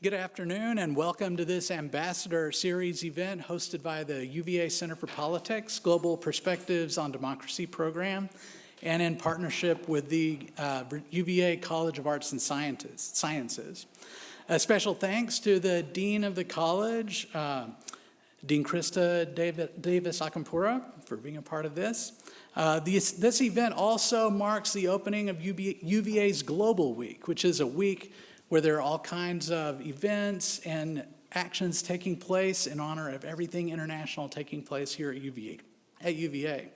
Good afternoon and welcome to this Ambassador Series event hosted by the UVA Center for Politics Global Perspectives on Democracy program and in partnership with the UVA College of Arts and Sciences. A special thanks to the Dean of the College, Dean Krista Davis Akampura, for being a part of this. This event also marks the opening of UVA's Global Week, which is a week where there are all kinds of events and actions taking place in honor of everything international taking place here at UVA.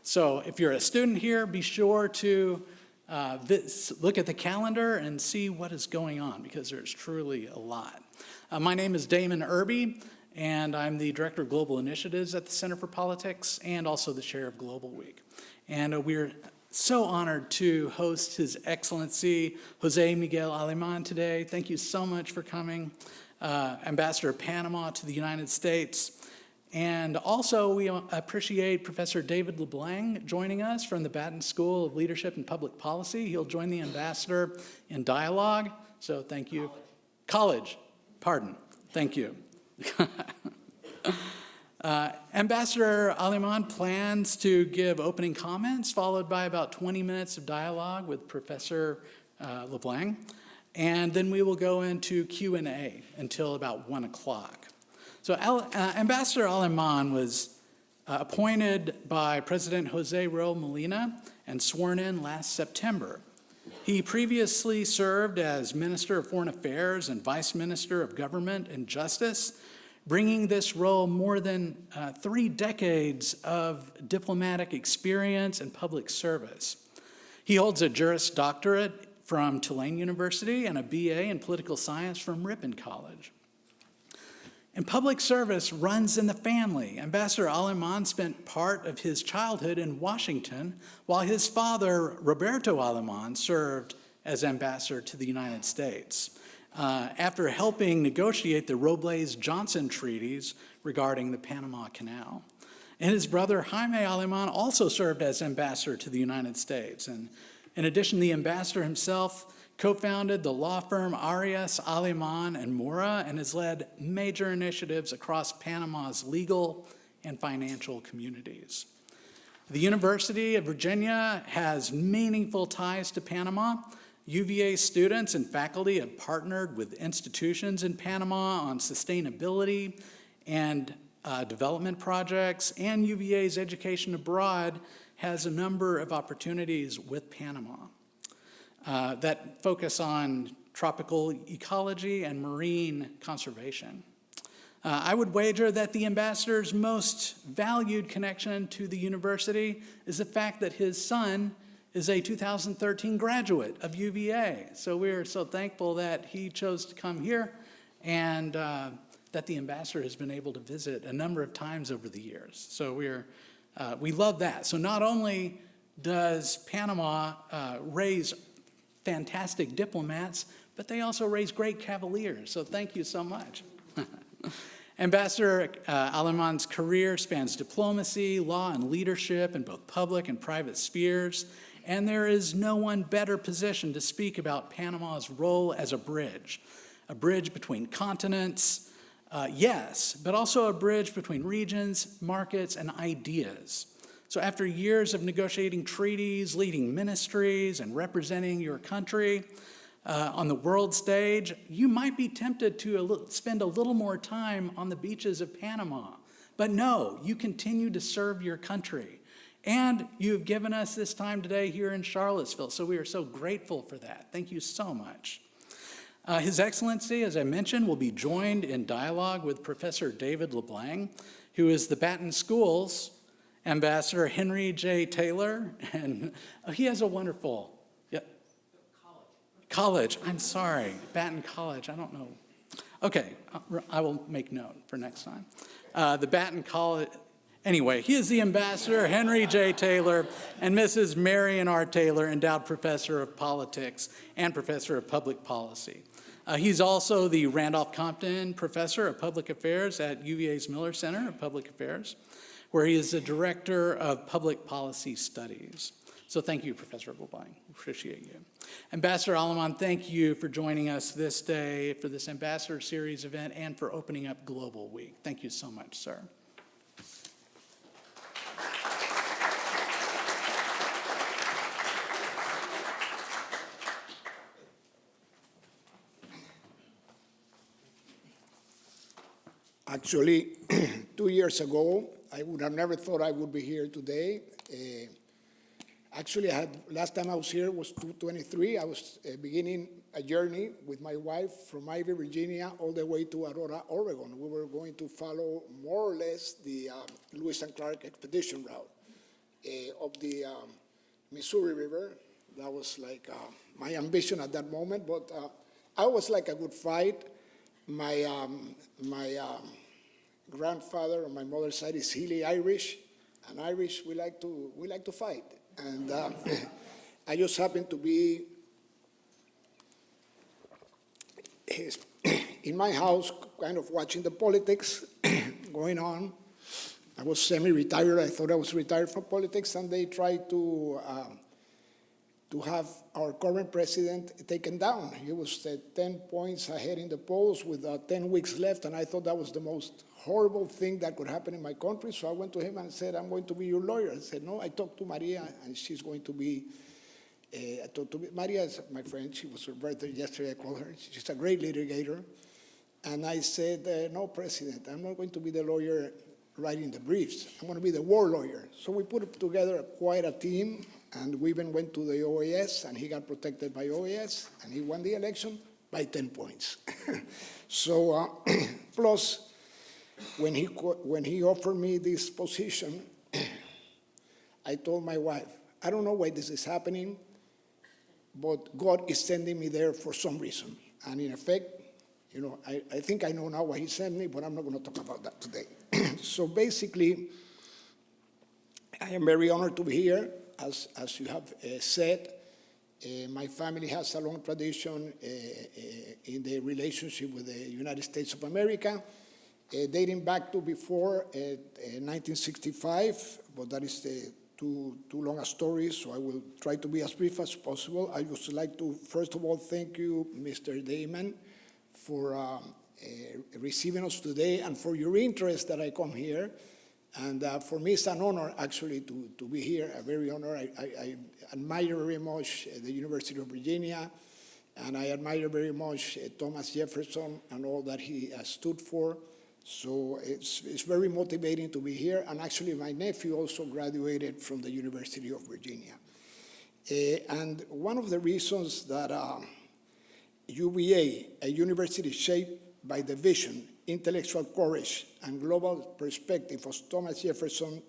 So if you're a student here, be sure to look at the calendar and see what is going on, because there's truly a lot. My name is Damon Irby, and I'm the Director of Global Initiatives at the Center for Politics and also the Chair of Global Week. And we're so honored to host His Excellency Jose Miguel Aleman today. Thank you so much for coming, Ambassador of Panama to the United States. And also we appreciate Professor David LeBlanc joining us from the Batten School of Leadership and Public Policy. He'll join the ambassador in dialogue. So thank you. College, pardon. Thank you. Ambassador Aleman plans to give opening comments, followed by about 20 minutes of dialogue with Professor LeBlanc, and then we will go into Q&A until about 1 o'clock. So Ambassador Aleman was appointed by President Jose Raul Molina and sworn in last September. He previously served as Minister of Foreign Affairs and Vice Minister of Government and Justice, bringing this role more than 3 decades of diplomatic experience and public service. He holds a Juris Doctorate from Tulane University and a BA in Political Science from Ripon College. And public service runs in the family. Ambassador Aleman spent part of his childhood in Washington, while his father, Roberto Aleman, served as ambassador to the United States. After helping negotiate the Robles-Johnson treaties regarding the Panama Canal. And his brother Jaime Aleman also served as ambassador to the United States. And in addition, the ambassador himself co-founded the law firm Arias, Aleman, and Mora, and has led major initiatives across Panama's legal and financial communities. The University of Virginia has meaningful ties to Panama. UVA students and faculty have partnered with institutions in Panama on sustainability and development projects, and UVA's education abroad has a number of opportunities with Panama that focus on tropical ecology and marine conservation. I would wager that the ambassador's most valued connection to the university is the fact that his son is a 2013 graduate of UVA. So we're so thankful that he chose to come here and that the ambassador has been able to visit a number of times over the years. So we love that. So not only does Panama raise fantastic diplomats, but they also raise great cavaliers. So thank you so much. Ambassador Aleman's career spans diplomacy, law, and leadership in both public and private spheres. And there is no one better positioned to speak about Panama's role as a bridge between continents, yes, but also a bridge between regions, markets, and ideas. So after years of negotiating treaties, leading ministries, and representing your country on the world stage, you might be tempted to spend a little more time on the beaches of Panama. But no, you continue to serve your country. And you've given us this time today here in Charlottesville, so we are so grateful for that. Thank you so much. His Excellency, as I mentioned, will be joined in dialogue with Professor David LeBlanc, who is the Batten School's Ambassador Henry J. Taylor, and he has a wonderful, College, I'm sorry, Batten College, I don't know. Okay, I will make note for next time. The Batten College. Anyway, he is the Ambassador Henry J. Taylor and Mrs. Marion R. Taylor, Endowed Professor of Politics and Professor of Public Policy. He's also the Randolph Compton Professor of Public Affairs at UVA's Miller Center of Public Affairs, where he is the Director of Public Policy Studies. So thank you, Professor LeBlanc. Appreciate you. Ambassador Aleman, thank you for joining us this day for this Ambassador Series event and for opening up Global Week. Thank you so much, sir. Actually, 2 years ago, I would have never thought I would be here today. Actually, last time I was here was 2023. I was beginning a journey with my wife from Ivy, Virginia, all the way to Aurora, Oregon. We were going to follow more or less the Lewis and Clark expedition route of the Missouri River. That was like my ambition at that moment, but I was like a good fight. My grandfather on my mother's side is Healy Irish, and Irish we like to fight. And I just happened to be in my house, kind of watching the politics going on. I was semi-retired. I thought I was retired from politics, and they tried to have our current president taken down. He was 10 points ahead in the polls with 10 weeks left, and I thought that was the most horrible thing that could happen in my country. So I went to him and said, I'm going to be your lawyer. I said, no, I talked to Maria, and she's going to be, Maria is my friend. She was her birthday yesterday. I called her. She's a great litigator. And I said, no, President, I'm not going to be the lawyer writing the briefs. I'm going to be the war lawyer. So we put together quite a team, and we even went to the OAS, and he got protected by OAS, and he won the election by 10 points. So, plus, when he offered me this position, I told my wife, I don't know why this is happening, but God is sending me there for some reason. And in effect, you know, I think I know now why he sent me, but I'm not going to talk about that today. So basically, I am very honored to be here. As you have said, my family has a long tradition in the relationship with the United States of America, dating back to before 1965, but that is too long a story, so I will try to be as brief as possible. I would like to, first of all, thank you, Mr. Damon, for receiving us today and for your interest that I come here. And for me, it's an honor, actually, to be here, a very honor. I admire very much the University of Virginia, and I admire very much Thomas Jefferson and all that he has stood for. So it's very motivating to be here. And actually, my nephew also graduated from the University of Virginia. And one of the reasons that UVA, a university shaped by the vision, intellectual courage, and global perspective of Thomas Jefferson,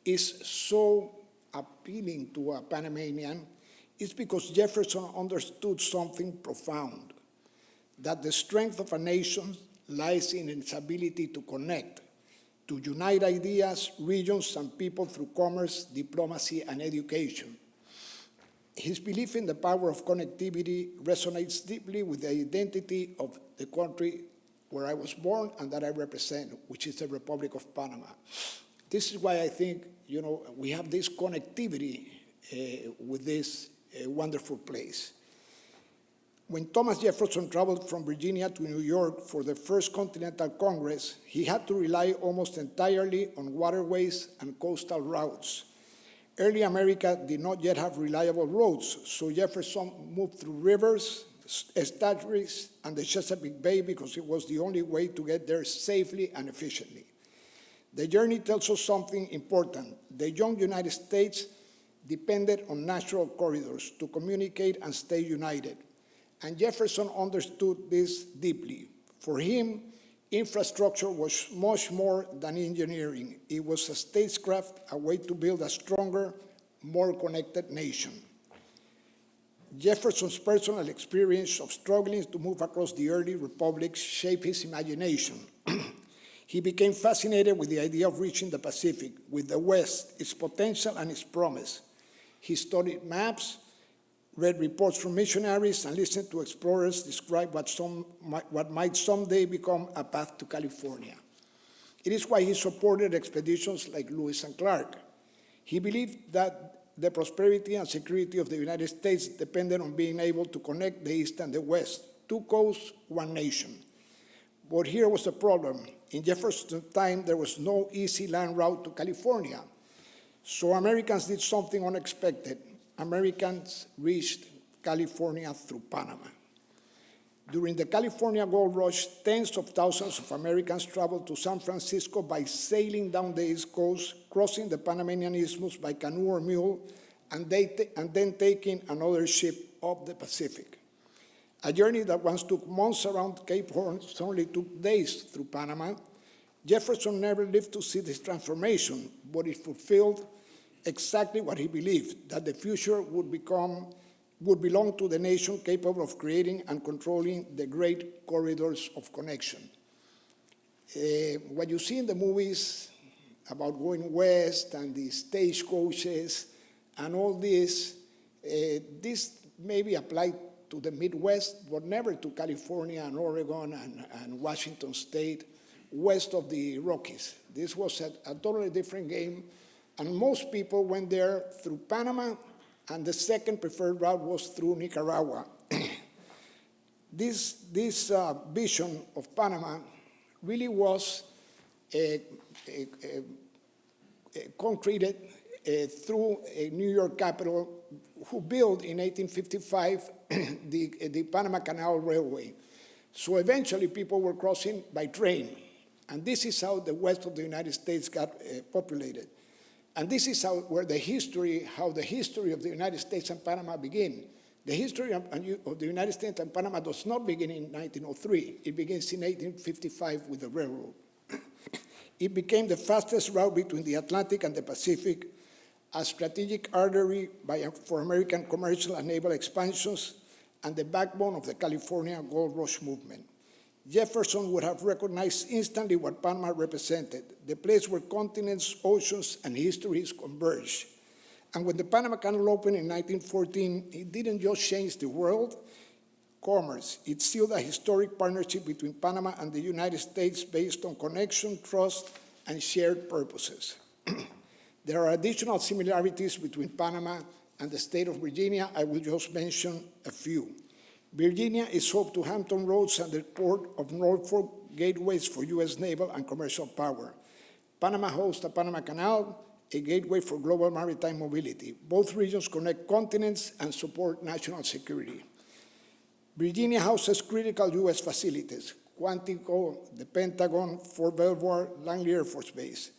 is so appealing to a Panamanian, is because Jefferson understood something profound, that the strength of a nation lies in its ability to connect, to unite ideas, regions, and people through commerce, diplomacy, and education. His belief in the power of connectivity resonates deeply with the identity of the country where I was born and that I represent, which is the Republic of Panama. This is why I think, you know, we have this connectivity with this wonderful place. When Thomas Jefferson traveled from Virginia to New York for the First Continental Congress, he had to rely almost entirely on waterways and coastal routes. Early America did not yet have reliable roads, so Jefferson moved through rivers, estuaries, and the Chesapeake Bay because it was the only way to get there safely and efficiently. The journey tells us something important. The young United States depended on natural corridors to communicate and stay united. And Jefferson understood this deeply. For him, infrastructure was much more than engineering. It was a statecraft, a way to build a stronger, more connected nation. Jefferson's personal experience of struggling to move across the early republics shaped his imagination. He became fascinated with the idea of reaching the Pacific, with the West, its potential and its promise. He studied maps, read reports from missionaries, and listened to explorers describe what might someday become a path to California. It is why he supported expeditions like Lewis and Clark. He believed that the prosperity and security of the United States depended on being able to connect the East and the West, two coasts, one nation. But here was the problem. In Jefferson's time, there was no easy land route to California. So Americans did something unexpected. Americans reached California through Panama. During the California Gold Rush, tens of thousands of Americans traveled to San Francisco by sailing down the East Coast, crossing the Panamanian Isthmus by canoe or mule, and then taking another ship up the Pacific. A journey that once took months around Cape Horn only took days through Panama. Jefferson never lived to see this transformation, but it fulfilled exactly what he believed, that the future would belong to the nation capable of creating and controlling the great corridors of connection. What you see in the movies about going west and the stagecoaches and all this, this maybe applied to the Midwest, but never to California and Oregon and Washington State, west of the Rockies. This was a totally different game, and most people went there through Panama, and the second preferred route was through Nicaragua. This vision of Panama really was concreted through a New York capital who built in 1855 the Panama Canal Railway. So eventually people were crossing by train, and this is how the west of the United States got populated. And this is how the history of the United States and Panama began. The history of the United States and Panama does not begin in 1903. It begins in 1855 with the railroad. It became the fastest route between the Atlantic and the Pacific, a strategic artery for American commercial and naval expansions, and the backbone of the California Gold Rush movement. Jefferson would have recognized instantly what Panama represented, the place where continents, oceans, and histories converge. And when the Panama Canal opened in 1914, it didn't just change the world, commerce. It sealed a historic partnership between Panama and the United States based on connection, trust, and shared purposes. There are additional similarities between Panama and the state of Virginia. I will just mention a few. Virginia is home to Hampton Roads and the Port of Norfolk, gateways for U.S. naval and commercial power. Panama hosts the Panama Canal, a gateway for global maritime mobility. Both regions connect continents and support national security. Virginia houses critical U.S. facilities, Quantico, the Pentagon, Fort Belvoir, Langley Air Force Base.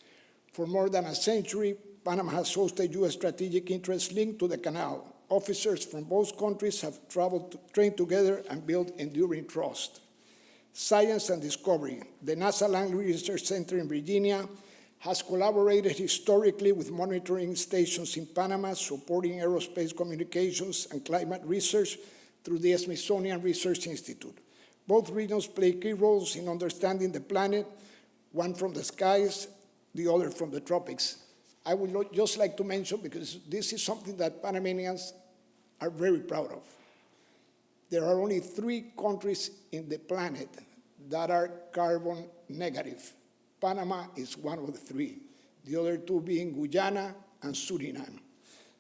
For more than a century, Panama has hosted U.S. strategic interests linked to the canal. Officers from both countries have trained together and built enduring trust. Science and discovery. The NASA Langley Research Center in Virginia has collaborated historically with monitoring stations in Panama, supporting aerospace communications and climate research through the Smithsonian Research Institute. Both regions play key roles in understanding the planet, one from the skies, the other from the tropics. I would just like to mention, because this is something that Panamanians are very proud of. There are only 3 countries in the planet that are carbon negative. Panama is one of the 3, the other 2 being Guyana and Suriname.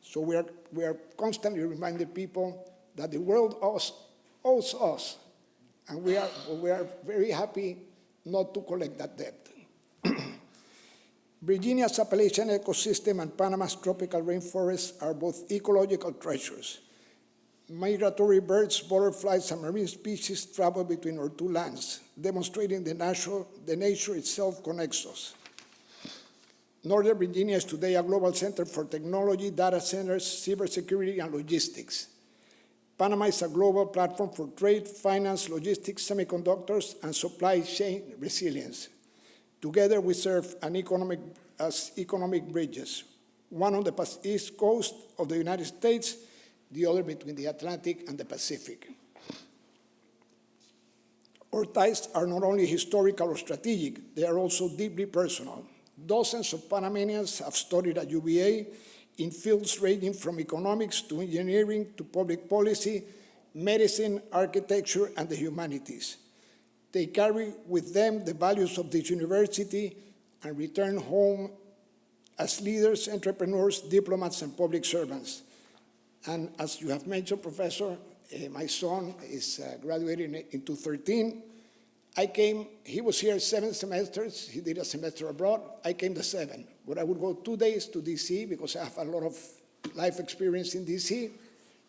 So we are constantly reminding people that the world owes us, and we are very happy not to collect that debt. Virginia's Appalachian ecosystem and Panama's tropical rainforests are both ecological treasures. Migratory birds, butterflies, and marine species travel between our 2 lands, demonstrating the nature itself connects us. Northern Virginia is today a global center for technology, data centers, cybersecurity, and logistics. Panama is a global platform for trade, finance, logistics, semiconductors, and supply chain resilience. Together, we serve as economic bridges, one on the east coast of the United States, the other between the Atlantic and the Pacific. Our ties are not only historical or strategic, they are also deeply personal. Dozens of Panamanians have studied at UVA in fields ranging from economics to engineering to public policy, medicine, architecture, and the humanities. They carry with them the values of this university and return home as leaders, entrepreneurs, diplomats, and public servants. And as you have mentioned, Professor, my son is graduating in 2013. I came, he was here 7 semesters, he did a semester abroad, I came the 7. But I would go 2 days to DC because I have a lot of life experience in DC.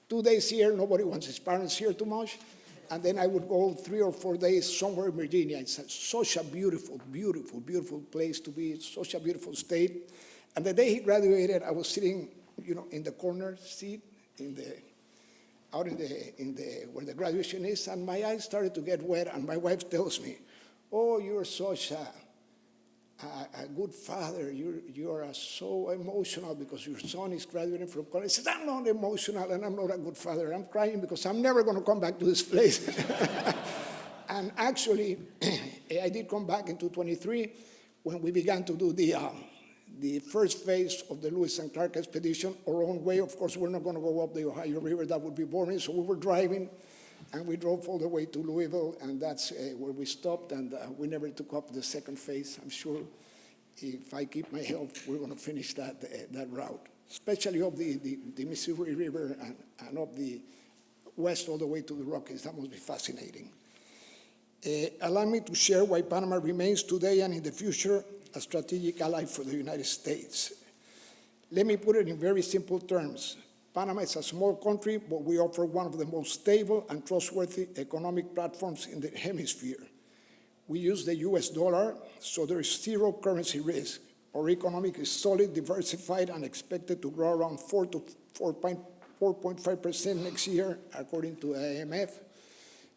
2 days here, nobody wants his parents here too much. And then I would go 3 or 4 days somewhere in Virginia. It's such a beautiful, beautiful, beautiful place to be. It's such a beautiful state. And the day he graduated, I was sitting, in the corner seat, out in the where the graduation is, and my eyes started to get wet, and my wife tells me, "Oh, you're such a good father. You're so emotional because your son is graduating from college." I said, "I'm not emotional, and I'm not a good father. I'm crying because I'm never going to come back to this place." And actually, I did come back in 2023 when we began to do the first phase of the Lewis and Clark expedition, our own way. Of course, we're not going to go up the Ohio River. That would be boring. So we were driving, and we drove all the way to Louisville, and that's where we stopped, and we never took up the second phase. I'm sure if I keep my health, we're going to finish that route, especially up the Missouri River and up the west all the way to the Rockies. That must be fascinating. Allow me to share why Panama remains today and in the future a strategic ally for the United States. Let me put it in very simple terms. Panama is a small country, but we offer one of the most stable and trustworthy economic platforms in the hemisphere. We use the US dollar, so there is zero currency risk. Our economy is solid, diversified, and expected to grow around 4 to 4.5% next year, according to the IMF.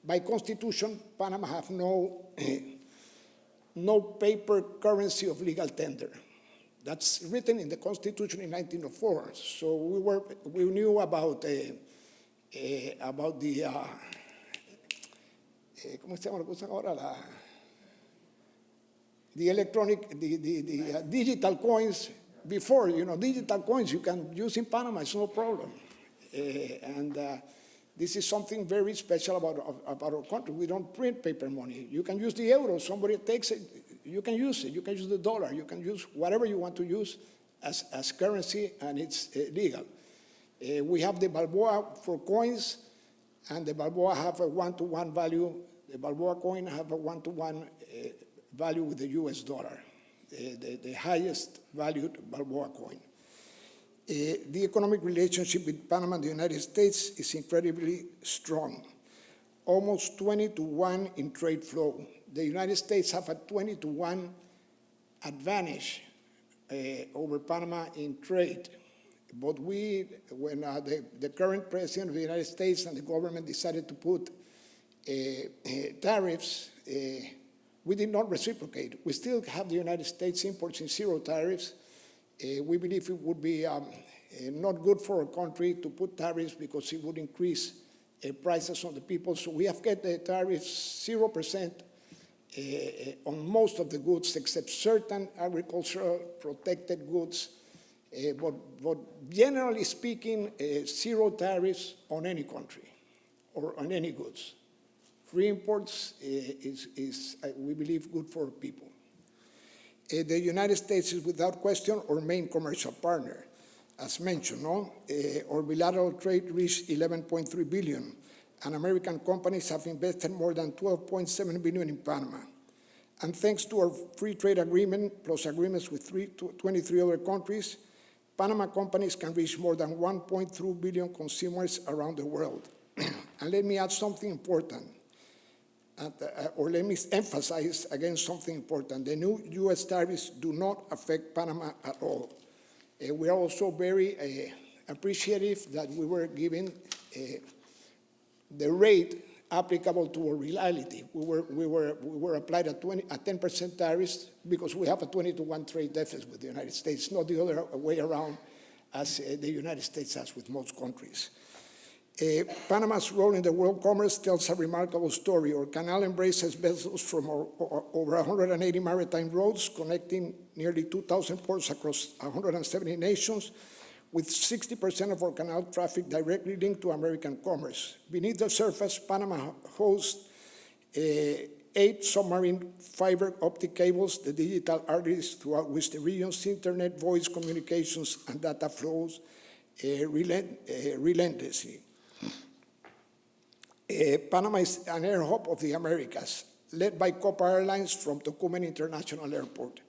By constitution, Panama have no paper currency of legal tender. That's written in the Constitution in 1904. So we knew about the ¿cómo se llama la cosa ahora? The electronic, the digital coins before. Digital coins you can use in Panama. It's no problem. This is something very special about our country. We don't print paper money. You can use the euro. Somebody takes it. You can use it. You can use the dollar. You can use whatever you want to use as currency, and it's legal. We have the Balboa for coins, and the Balboa have a one-to-one value. The Balboa coin have a one-to-one value with the US dollar, the highest valued Balboa coin. The economic relationship with Panama and the United States is incredibly strong, almost 20-to-1 in trade flow. The United States have a 20-to-1 advantage over Panama in trade. But when the current president of the United States and the government decided to put tariffs, we did not reciprocate. We still have the United States imports in zero tariffs. We believe it would be not good for a country to put tariffs because it would increase prices on the people. So we have kept the tariffs 0% on most of the goods except certain agricultural protected goods. But generally speaking, 0 tariffs on any country or on any goods. Free imports is we believe, good for people. The United States is without question our main commercial partner. As mentioned, our bilateral trade reached $11.3 billion, and American companies have invested more than $12.7 billion in Panama. And thanks to our free trade agreement, plus agreements with 23 other countries, Panama companies can reach more than 1.3 billion consumers around the world. And let me add something important. Or let me emphasize again something important. The new U.S. tariffs do not affect Panama at all. We are also very appreciative that we were given the rate applicable to our reality. We were applied a 10% tariffs because we have a 20-to-1 trade deficit with the United States, not the other way around as the United States has with most countries. Panama's role in the world commerce tells a remarkable story. Our canal embraces vessels from over 180 maritime roads, connecting nearly 2,000 ports across 170 nations, with 60% of our canal traffic directly linked to American commerce. Beneath the surface, Panama hosts 8 submarine fiber optic cables, the digital arteries throughout which the region's internet, voice communications, and data flows relentlessly. Panama is an air hub of the Americas, led by Copa Airlines from Tocumen International Airport.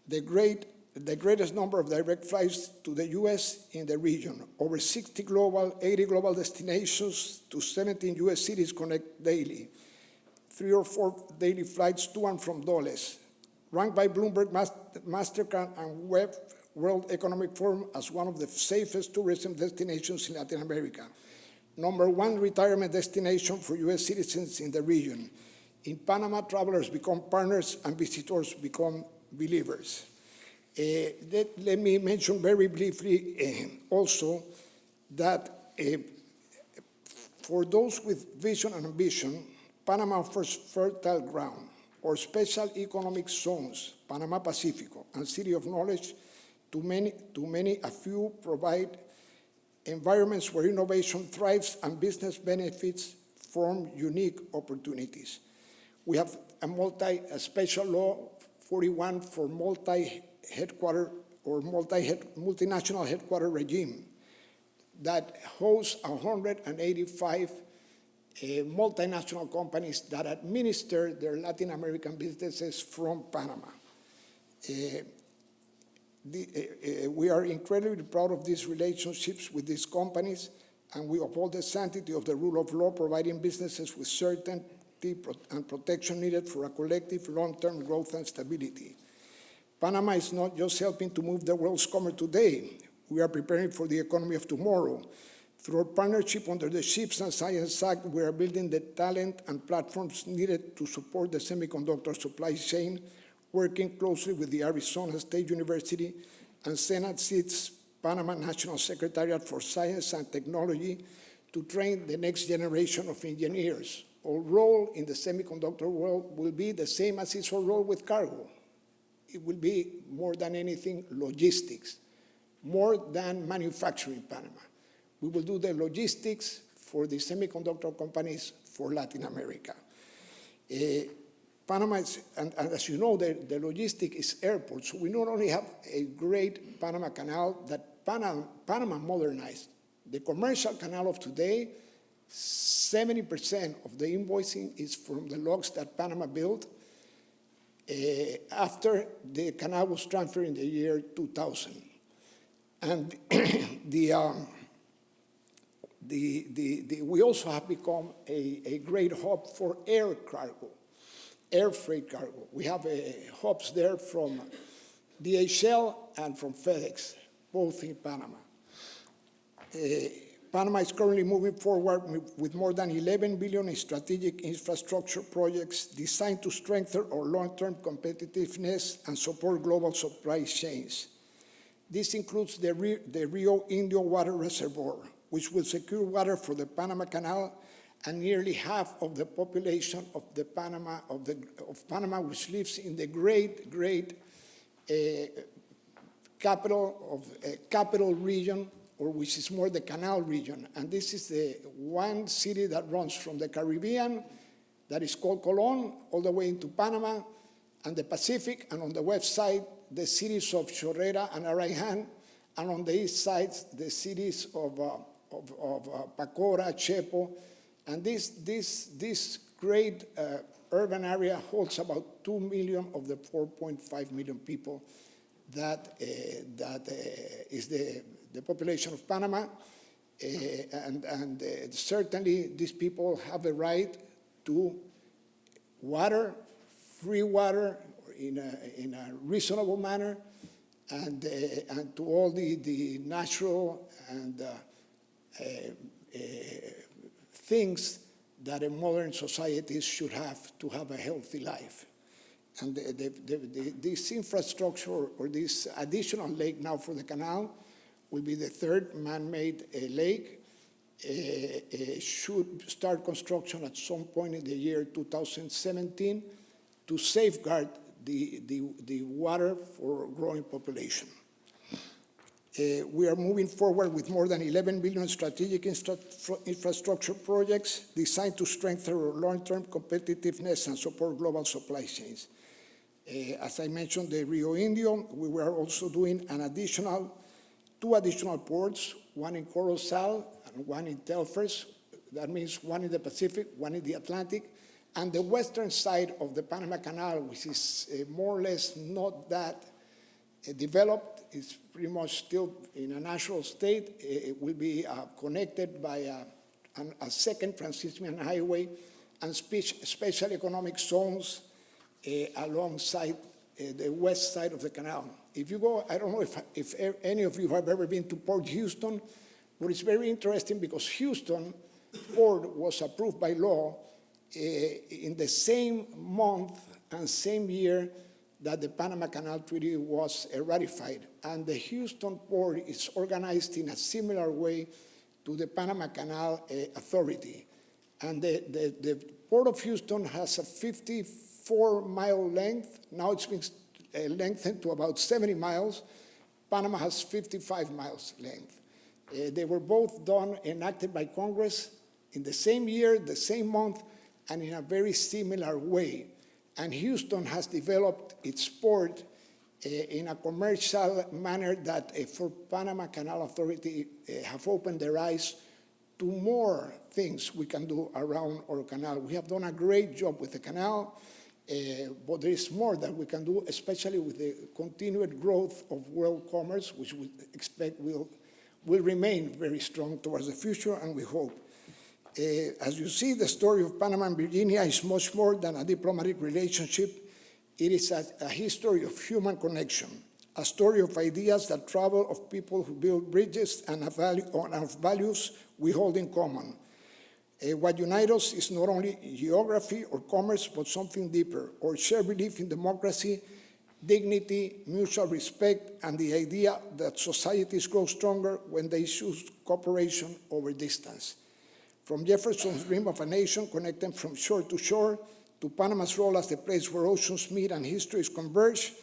The greatest number of direct flights to the U.S. in the region. Over 80 global destinations to 17 U.S. cities connect daily. 3 or 4 daily flights to and from Dulles. Ranked by Bloomberg, MasterCard, and World Economic Forum as one of the safest tourism destinations in Latin America. #1 retirement destination for U.S. citizens in the region. In Panama, travelers become partners and visitors become believers. Let me mention very briefly also that for those with vision and ambition, Panama offers fertile ground, or special economic zones, Panama Pacifico, and City of Knowledge, to many, a few provide environments where innovation thrives and business benefits form unique opportunities. We have a special law 41 for multinational headquarter regime that hosts 185 multinational companies that administer their Latin American businesses from Panama. We are incredibly proud of these relationships with these companies, and we uphold the sanctity of the rule of law, providing businesses with certainty and protection needed for a collective long-term growth and stability. Panama is not just helping to move the world's commerce today. We are preparing for the economy of tomorrow. Through our partnership under the Chips and Science Act, we are building the talent and platforms needed to support the semiconductor supply chain, working closely with the Arizona State University and Senate Seats Panama National Secretariat for Science and Technology to train the next generation of engineers. Our role in the semiconductor world will be the same as its role with cargo. It will be, more than anything, logistics, more than manufacturing Panama. We will do the logistics for the semiconductor companies for Latin America. Panama is, and as you know, the logistic is airports. So we not only have a great Panama Canal that Panama modernized. The commercial canal of today, 70% of the invoicing is from the locks that Panama built after the canal was transferred in the year 2000. And we also have become a great hub for air cargo, air freight cargo. We have hubs there from DHL and from FedEx, both in Panama. Panama is currently moving forward with more than $11 billion in strategic infrastructure projects designed to strengthen our long-term competitiveness and support global supply chains. This includes the Rio Indio Water Reservoir, which will secure water for the Panama Canal and nearly half of the population of Panama, which lives in the great capital region, or which is more the canal region. And this is the one city that runs from the Caribbean, that is called Colón, all the way into Panama and the Pacific, and on the west side, the cities of Chorrera and Araijan, and on the east side, the cities of Pacora, Chepo. And this great urban area holds about 2 million of the 4.5 million people that is the population of Panama. And certainly these people have the right to water, free water in a reasonable manner, and to all the natural and things that a modern society should have to have a healthy life. And this infrastructure, or this additional lake now for the canal, will be the third man-made lake. Should start construction at some point in the year 2017 to safeguard the water for growing population. We are moving forward with more than 11 billion strategic infrastructure projects designed to strengthen our long-term competitiveness and support global supply chains. As I mentioned, the Rio Indio, we were also doing two additional ports, one in Corozal and one in Telfers. That means one in the Pacific, one in the Atlantic, and the western side of the Panama Canal, which is more or less not that developed. It's pretty much still in a natural state. It will be connected by a second transshipment highway and special economic zones alongside the west side of the canal. If you go, I don't know if any of you have ever been to Port Houston, but it's very interesting because Houston Port was approved by law in the same month and same year that the Panama Canal Treaty was ratified. And the Houston Port is organized in a similar way to the Panama Canal Authority. And the Port of Houston has a 54-mile length. Now it's been lengthened to about 70 miles. Panama has 55 miles length. They were both enacted by Congress in the same year, the same month, and in a very similar way. And Houston has developed its port in a commercial manner that for Panama Canal Authority have opened their eyes to more things we can do around our canal. We have done a great job with the canal, but there is more that we can do, especially with the continued growth of world commerce, which we expect will remain very strong towards the future, and we hope. As you see, the story of Panama and Virginia is much more than a diplomatic relationship. It is a history of human connection, a story of ideas that travel, of people who build bridges, and of values we hold in common. What unites us is not only geography or commerce, but something deeper, our shared belief in democracy, dignity, mutual respect, and the idea that societies grow stronger when they choose cooperation over distance. From Jefferson's dream of a nation connecting from shore to Panama's role as the place where oceans meet and histories converge,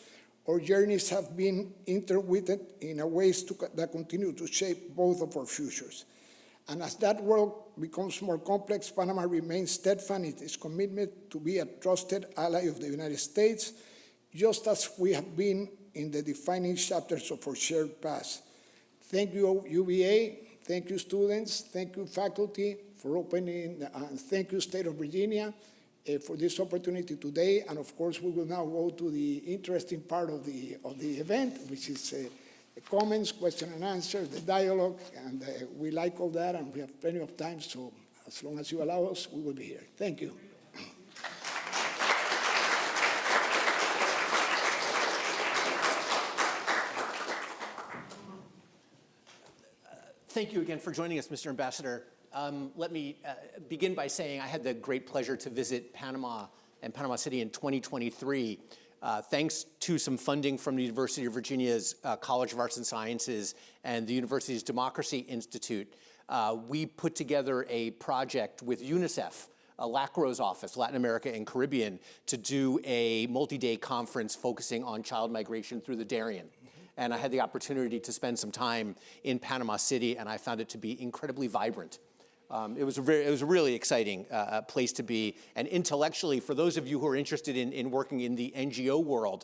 our journeys have been intertwined in ways that continue to shape both of our futures. And as that world becomes more complex, Panama remains steadfast in its commitment to be a trusted ally of the United States, just as we have been in the defining chapters of our shared past. Thank you, UVA. Thank you, students. Thank you, faculty, for opening, and thank you, State of Virginia, for this opportunity today. And of course, we will now go to the interesting part of the event, which is the comments, question and answer, the dialogue, and we like all that, and we have plenty of time, so as long as you allow us, we will be here. Thank you. Thank you again for joining us, Mr. Ambassador. Let me begin by saying I had the great pleasure to visit Panama and Panama City in 2023. Thanks to some funding from the University of Virginia's College of Arts and Sciences and the university's Democracy Institute, we put together a project with UNICEF, LACRO's office, Latin America and Caribbean, to do a multi-day conference focusing on child migration through the Darien. And I had the opportunity to spend some time in Panama City, and I found it to be incredibly vibrant. It was a really exciting place to be. And intellectually, for those of you who are interested in working in the NGO world,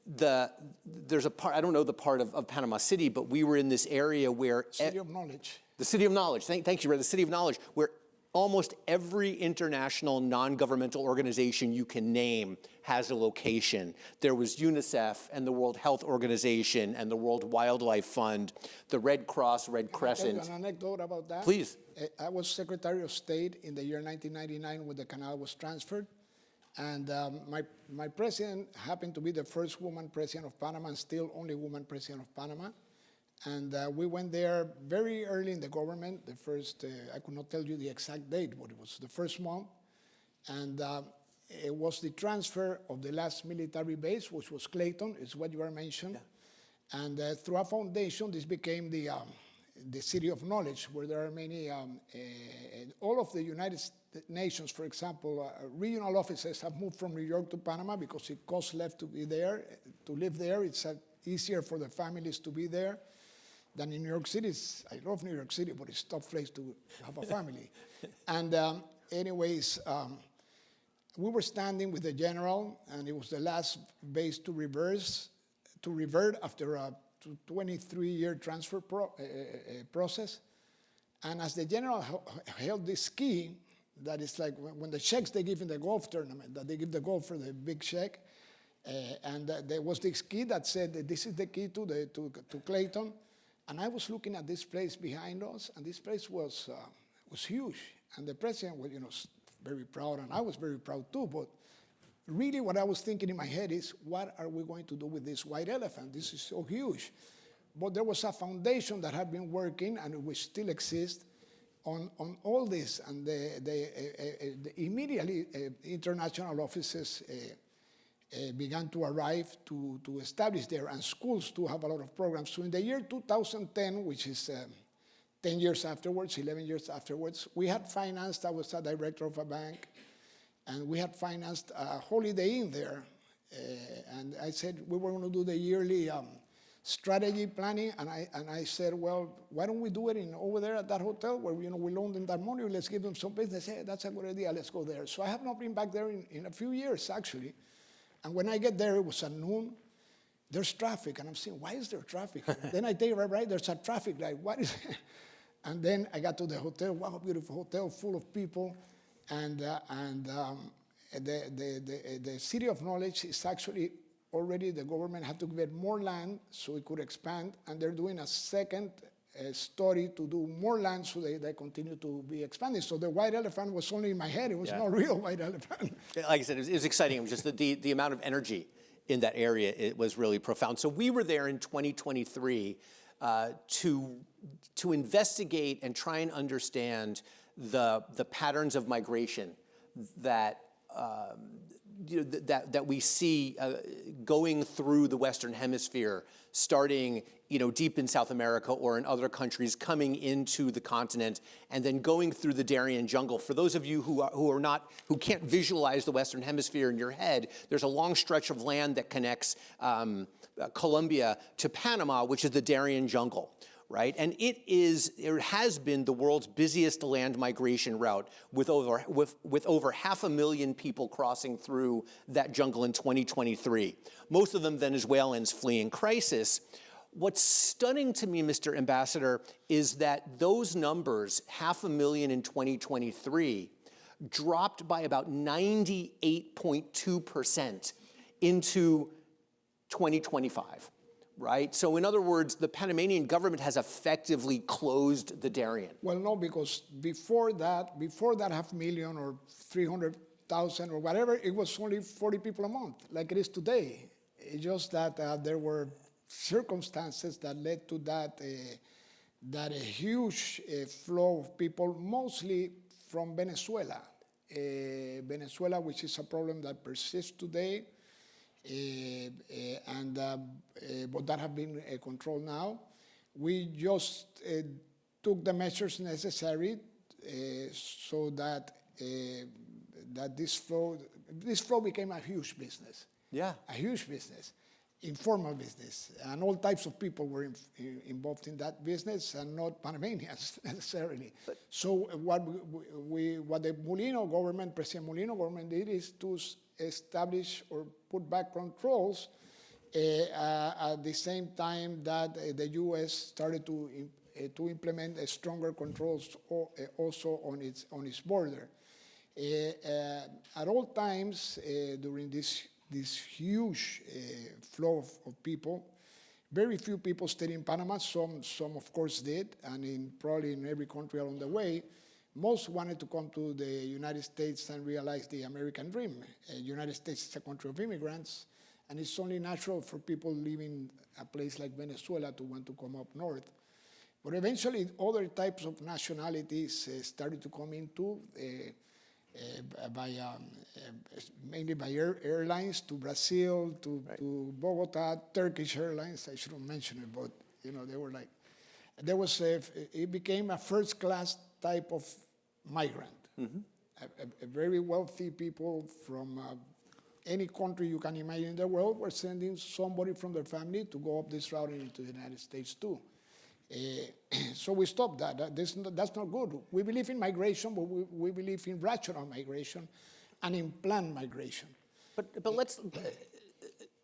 there's a part, I don't know the part of Panama City, but we were in this area where— City of Knowledge. The City of Knowledge, thank you, the City of Knowledge, where almost every international non-governmental organization you can name has a location. There was UNICEF and the World Health Organization and the World Wildlife Fund, the Red Cross, Red Crescent. Can I tell you an anecdote about that? Please. I was Secretary of State in the year 1999 when the canal was transferred. And my president happened to be the first woman president of Panama and still only woman president of Panama. And we went there very early in the government, the first, I could not tell you the exact date, but it was the first month. And it was the transfer of the last military base, which was Clayton, is what you are mentioning. Yeah. And through a foundation, this became the City of Knowledge, where there are many, all of the United Nations, for example, regional offices have moved from New York to Panama because it costs less to be there, to live there. It's easier for the families to be there. than in New York City. I love New York City, but it's a tough place to have a family. And anyways, we were standing with the general, and it was the last base to revert after a 23-year transfer process. And as the general held this key, that is like when the checks they give in the golf tournament, that they give the golfer the big check, and there was this key that said that this is the key to Clayton. And I was looking at this place behind us, and this place was huge. And the president was, very proud, and I was very proud too. But really, what I was thinking in my head is, what are we going to do with this white elephant? This is so huge. But there was a foundation that had been working, and which still exists, on all this. And immediately, international offices began to arrive to establish there, and schools to have a lot of programs. So in the year 2010, which is 10 years afterwards, 11 years afterwards, we had financed, I was a director of a bank, and we had financed a Holiday Inn there. And I said we were going to do the yearly strategy planning, and I said, well, why don't we do it over there at that hotel where we loaned them that money, let's give them some business. Hey, that's a good idea, let's go there. So I have not been back there in a few years, actually. And when I get there, it was at noon. There's traffic, and I'm saying, why is there traffic? Then I take a right, there's a traffic light. What is it? And then I got to the hotel. Wow, beautiful hotel, full of people. And the City of Knowledge is actually already, the government had to get more land so it could expand. And they're doing a second study to do more land so they continue to be expanded. So the white elephant was only in my head. It was not a real white elephant. Like I said, it was exciting. It was just the amount of energy in that area, it was really profound. So we were there in 2023 to investigate and try and understand the patterns of migration that that we see going through the Western Hemisphere, starting deep in South America or in other countries, coming into the continent, and then going through the Darien jungle. For those of you who can't visualize the Western Hemisphere in your head, there's a long stretch of land that connects Colombia to Panama, which is the Darien jungle. Right? And it has been the world's busiest land migration route, with over 500,000 people crossing through that jungle in 2023. Most of them Venezuelans fleeing crisis. What's stunning to me, Mr. Ambassador, is that those numbers, 500,000 in 2023, dropped by about 98.2% into 2025. Right? So in other words, the Panamanian government has effectively closed the Darien. Well, no, because before that 500,000 or 300,000 or whatever, it was only 40 people a month, like it is today. It's just that there were circumstances that led to that a huge flow of people, mostly from Venezuela. Venezuela, which is a problem that persists today. But that have been controlled now. We just took the measures necessary so that this flow became a huge business. Yeah, a huge business, informal business, and all types of people were involved in that business, and not Panamanians necessarily. So what the Molino government, President Molino government, did is to establish or put back controls at the same time that the U.S. started to implement stronger controls also on its border. At all times during this huge flow of people, very few people stayed in Panama. Some of course did, and probably in every country along the way. Most wanted to come to the United States and realize the American dream. United States is a country of immigrants, and it's only natural for people living a place like Venezuela to want to come up north. But eventually, other types of nationalities started to come into, mainly by airlines, to Brazil, to Bogota, Turkish Airlines. I shouldn't mention it, but they were like, it became a first-class type of migrant. Mm-hmm. A very wealthy people from any country you can imagine in the world were sending somebody from their family to go up this route into the United States too. So we stopped that. That's not good. We believe in migration, but we believe in rational migration and in planned migration. But let's.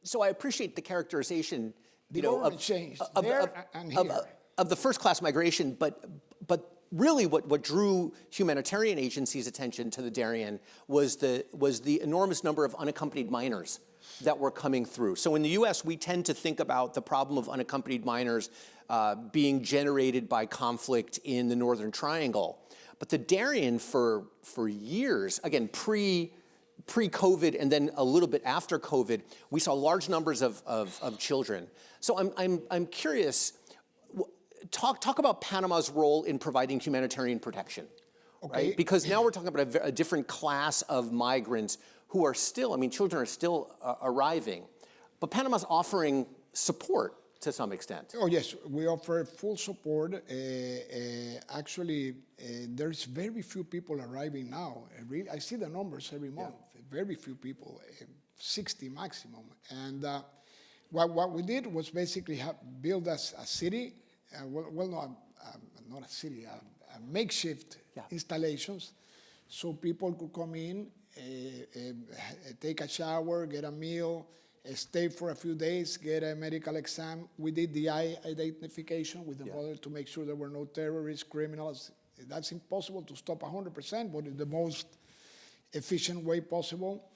So I appreciate the characterization, The government changed there and here. Of the first-class migration, but really what drew humanitarian agencies' attention to the Darien was the enormous number of unaccompanied minors that were coming through. So in the U.S., we tend to think about the problem of unaccompanied minors being generated by conflict in the Northern Triangle. But the Darien, for years, again, pre-COVID and then a little bit after COVID, we saw large numbers of children. So I'm curious, talk about Panama's role in providing humanitarian protection, right? Because now we're talking about a different class of migrants who are still, I mean, children are still arriving, but Panama's offering support to some extent. Oh, yes, we offer full support. Actually, there's very few people arriving now. I see the numbers every month. Very few people, 60 maximum. And what we did was basically build a city, not a city, a makeshift installations, so people could come in, take a shower, get a meal, stay for a few days, get a medical exam. We did the eye identification with the mother to make sure there were no terrorists, criminals. That's impossible to stop 100%, but in the most efficient way possible,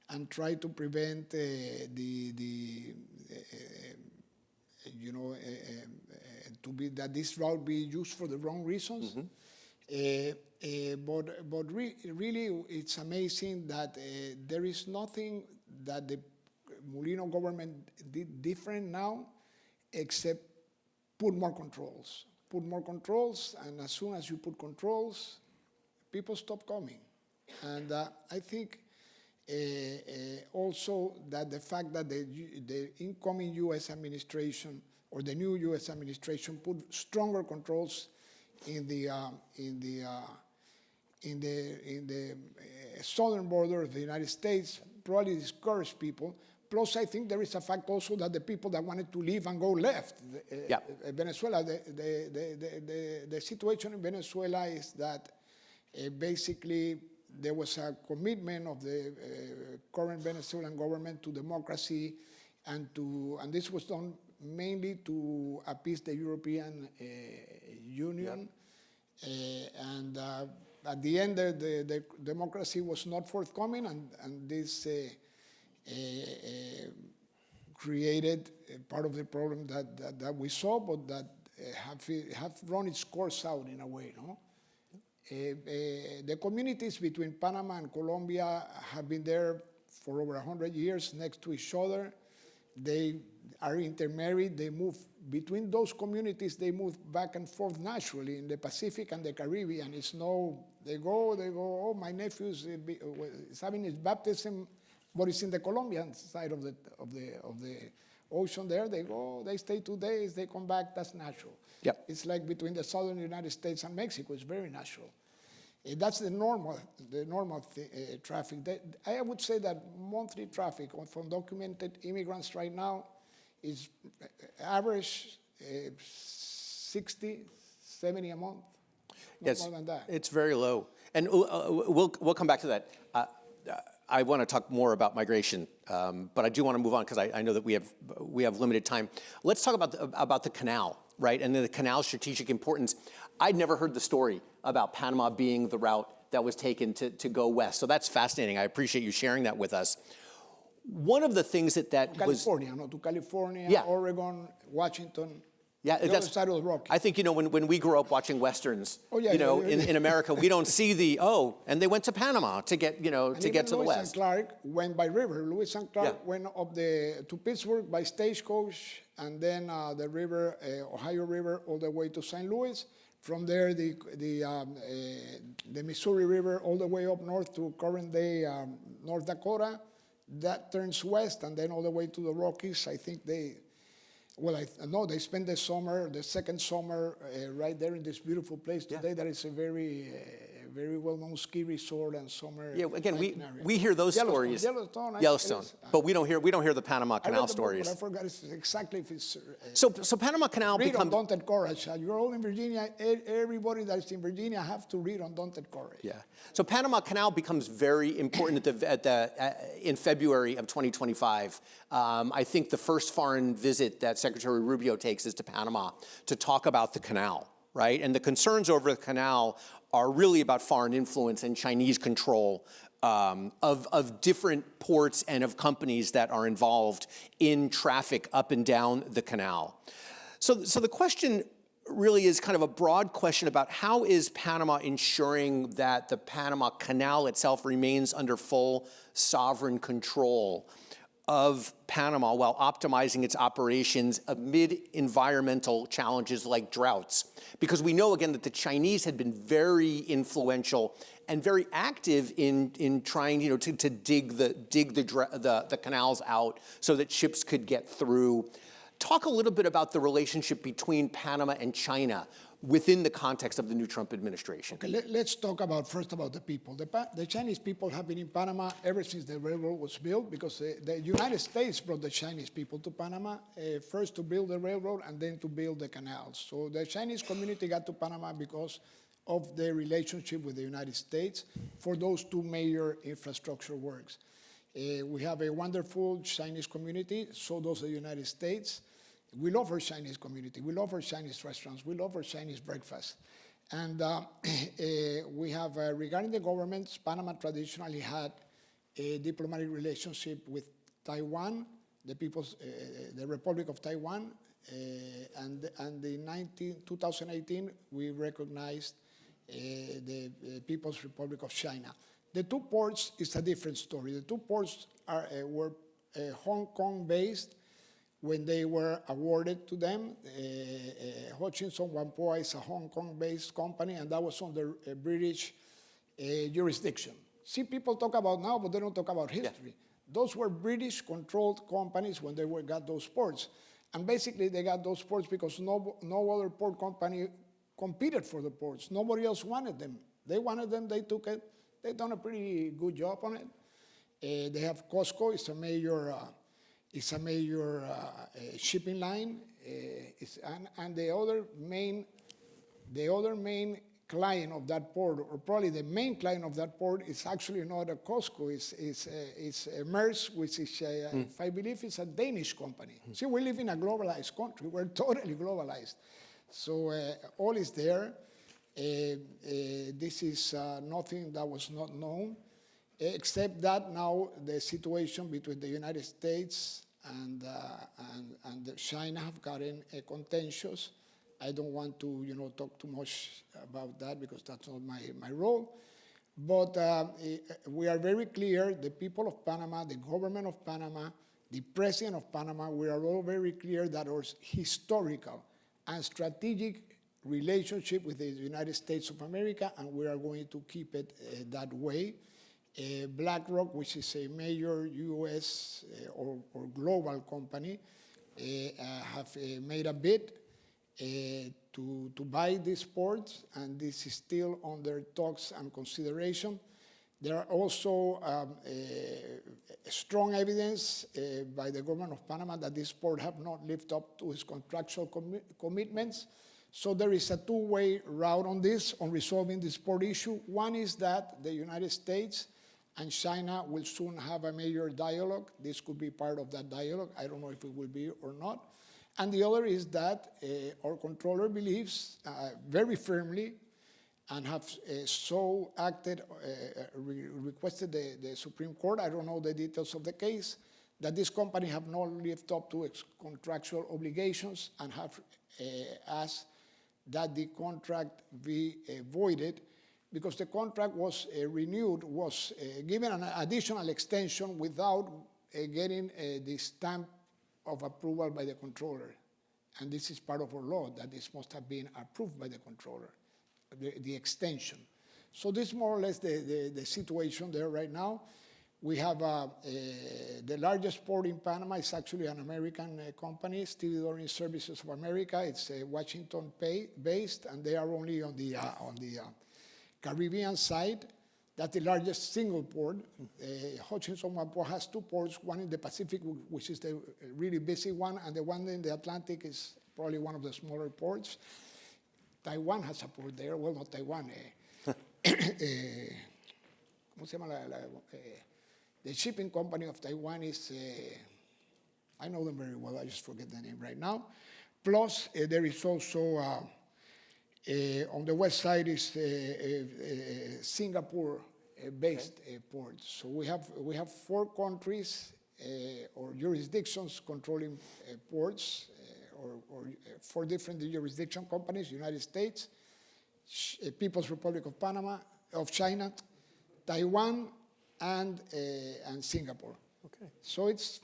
and try to prevent that this route be used for the wrong reasons. But really, it's amazing that there is nothing that the Mulino government did different now, except put more controls. Put more controls, and as soon as you put controls, people stop coming. And I think also that the fact that the incoming U.S. administration or the new U.S. administration put stronger controls in the southern border of the United States probably discouraged people. Plus, I think there is a fact also that the people that wanted to leave and go left. Venezuela, the situation in Venezuela is that basically there was a commitment of the current Venezuelan government to democracy, and this was done mainly to appease the European Union. And at the end, the democracy was not forthcoming, and this created part of the problem that we saw, but that have run its course out in a way, no? The communities between Panama and Colombia have been there for over 100 years next to each other. They are intermarried. They move between those communities. They move back and forth naturally in the Pacific and the Caribbean. It's no, they go, oh, my nephew is having his baptism, but it's in the Colombian side of the ocean there. They go, they stay 2 days, they come back, that's natural. Yep. It's like between the southern United States and Mexico, it's very natural. That's the normal traffic. I would say that monthly traffic from documented immigrants right now is average 60, 70 a month, not more than that. It's very low. And we'll come back to that. I want to talk more about migration, but I do want to move on because I know that we have limited time. Let's talk about the canal, right? And the canal's strategic importance. I'd never heard the story about Panama being the route that was taken to go west. So that's fascinating. I appreciate you sharing that with us. One of the things that was... To California, Oregon, Washington. Yeah, the other side of the Rockies. I think, when we grew up watching Westerns, in America, we don't see and they went to Panama to get, to get to the west. Lewis and Clark went by river. Lewis and Clark went up to Pittsburgh by stagecoach, and then the river, Ohio River, all the way to St. Louis. From there, the Missouri River all the way up north to current-day North Dakota. That turns west, and then all the way to the Rockies. I think they spent the second summer, right there in this beautiful place today. That is a very very well-known ski resort and summer. Yeah, again, hiking area. we hear those Yellowstone, stories. Yellowstone, But we don't hear the Panama I read Canal the book, but stories. I forgot exactly if it's. So Panama Canal Read becomes. Undaunted Courage. You're all in Virginia. Everybody that's in Virginia have to read Undaunted Courage. Yeah. So Panama Canal becomes very important in February of 2025. I think the first foreign visit that Secretary Rubio takes is to Panama to talk about the canal, right? And the concerns over the canal are really about foreign influence and Chinese control of different ports and of companies that are involved in traffic up and down the canal. So the question really is kind of a broad question about how is Panama ensuring that the Panama Canal itself remains under full sovereign control of Panama while optimizing its operations amid environmental challenges like droughts. Because we know, again, that the Chinese had been very influential and very active in trying, to dig the canals out so that ships could get through. Talk a little bit about the relationship between Panama and China within the context of the new Trump administration. Okay, let's talk first about the people. The Chinese people have been in Panama ever since the railroad was built, because the United States brought the Chinese people to Panama, first to build the railroad and then to build the canals. So the Chinese community got to Panama because of their relationship with the United States for those two major infrastructure works. We have a wonderful Chinese community, so does the United States. We love our Chinese community. We love our Chinese restaurants. We love our Chinese breakfast. And we have, regarding the governments, Panama traditionally had a diplomatic relationship with Taiwan, the Republic of Taiwan, and in 2018, we recognized the People's Republic of China. The two ports is a different story. The two ports were Hong Kong-based when they were awarded to them. Hutchinson Whampoa is a Hong Kong-based company, and that was under British jurisdiction. See, people talk about now, but they don't talk about history. Yeah. Those were British-controlled companies when they got those ports. And basically, they got those ports because no other port company competed for the ports. Nobody else wanted them. They wanted them, they took it. They've done a pretty good job on it. They have Costco, it's a major shipping line. And the other main client of that port, or probably the main client of that port, is actually not a Costco, it's Maersk, which is, if I believe, it's a Danish company. See, we live in a globalized country. We're totally globalized. So all is there. This is nothing that was not known, except that now the situation between the United States and China have gotten contentious. I don't want to talk too much about that because that's not my role. But we are very clear, the people of Panama, the government of Panama, the president of Panama, we are all very clear that our historical and strategic relationship with the United States of America, and we are going to keep it that way. BlackRock, which is a major U.S. or global company, have made a bid to buy these ports, and this is still under talks and consideration. There are also strong evidence by the government of Panama that this port have not lived up to its contractual commitments. So there is a two-way route on this, on resolving this port issue. One is that the United States and China will soon have a major dialogue. This could be part of that dialogue. I don't know if it will be or not. And the other is that our controller believes very firmly and have so acted, requested the Supreme Court, I don't know the details of the case, that this company have not lived up to its contractual obligations and have asked that the contract be voided, because the contract was renewed, was given an additional extension without getting the stamp of approval by the controller. And this is part of our law, that this must have been approved by the controller, the extension. So this is more or less the situation there right now. We have the largest port in Panama is actually an American company, Stevedoring Services of America. It's Washington based, and they are only on the Caribbean side, that's the largest single port. Hutchinson Whampoa has two ports, one in the Pacific, which is the really busy one, and the one in the Atlantic is probably one of the smaller ports. Taiwan has a port there. Well, not Taiwan. ¿Cómo se llama the shipping company of Taiwan is, I know them very well, I just forget the name right now. Plus, there is also, on the west side is Singapore-based ports. So we have 4 countries or jurisdictions controlling ports, or 4 different jurisdiction companies: United States, People's Republic of Panama, of China, Taiwan, and Singapore. Okay. So it's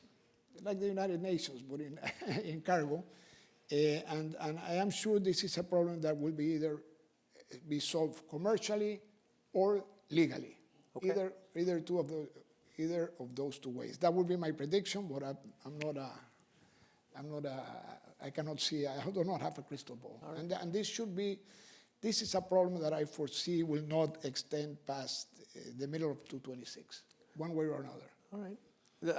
like the United Nations, but in cargo. And I am sure this is a problem that will be either be solved commercially or legally. Okay. Either of those 2 ways. That would be my prediction, but I cannot see. I do not have a crystal ball. Right. And this is a problem that I foresee will not extend past the middle of 2026, one way or another. All right.